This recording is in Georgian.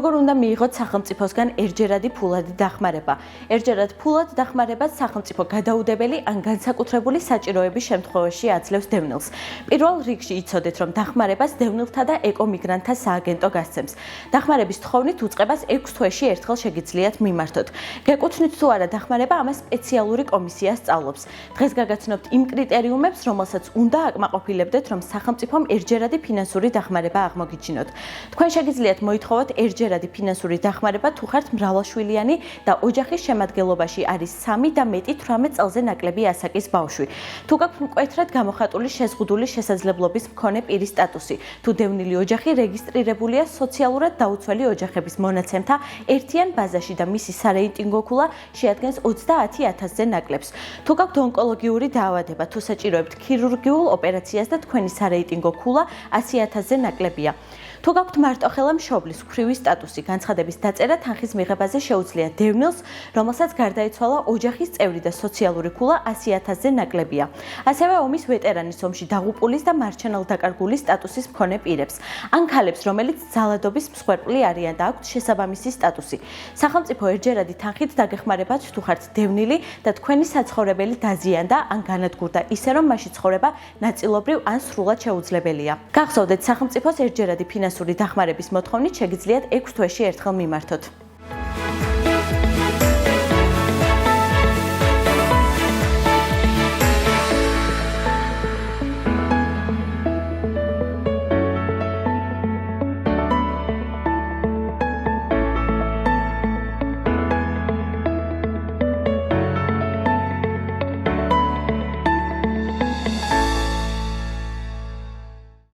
როგორ უნდა მიიღოთ სახელმწიფოსგან ერთჯერადი ფულადი დახმარება. ერთჯერად ფულად დახმარებას სახელმწიფო გადაუდებელი ან განსაკუთრებული საჭიროების შემთხვევაში აძლევს დევნილს. პირველ რიგში იცოდეთ, რომ დახმარებას დევნილთა და ეკომიგრანტთა სააგენტო გასცემს. დახმარების თხოვნით უწყებას 6 თვეში ერთხელ შეგიძლიათ მიმართოთ. გეკუთვნით თუ არა დახმარება, ამას სპეციალური კომისია სწავლობს. დღეს გაგაცნობთ იმ კრიტერიუმებს, რომელსაც უნდა აკმაყოფილებდეთ, რომ სახელმწიფომ ერთჯერადი ფინანსური დახმარება აღმოგიჩინოთ. თქვენ შეგიძლიათ მოითხოვოთ ერთჯერადი ფინანსური დახმარება თუ ხართ მრავალშვილიანი და ოჯახის შემადგენლობაში არის 3 და მეტი 18 წელზე ნაკლები ასაკის ბავშვი. თუ გაქვთ მკვეთრად გამოხატული შეზღუდული შესაძლებლობის მქონე პირის სტატუსი, თუ დევნილი ოჯახი რეგისტრირებულია სოციალურად დაუცველი ოჯახების მონაცემთა ერთიან ბაზაში და მისი სარეიტინგო ქულა შეადგენს 30,000-ზე ნაკლებს. თუ გაქვთ ონკოლოგიური დაავადება, თუ საჭიროებთ ქირურგიულ ოპერაციას და თქვენი სარეიტინგო ქულა 100,000-ზე ნაკლებია. თუ გაქვთ მარტოხელა მშობლის ქვრივი სტატუსი, განცხადების დაწერა თანხის მიღებაზე შეუძლია დევნილს, რომელსაც გარდაიცვალა ოჯახის წევრი და სოციალური ქულა 100,000-ზე ნაკლებია. ასევე ომის ვეტერანის ომში დაღუპულის და მარჩენალ დაკარგული სტატუსის მქონე პირებს, ან ქალებს, რომელიც ძალადობის მსხვერპლი არიან და აქვთ შესაბამისი სტატუსი. სახელმწიფო ერთჯერადი თანხით დაგეხმარებათ თუ ხართ დევნილი და თქვენი საცხოვრებელი დაზიანდა ან განადგურდა ისე, რომ მასში ცხოვრება ნაწილობრივ ან სრულად შეუძლებელია. გახსოვდეთ, სახელმწიფოს ერთჯერადი ფინანსური დახმარების მოთხოვნით შეგიძლიათ 6 თვეში ერთხელ მიმართოთ.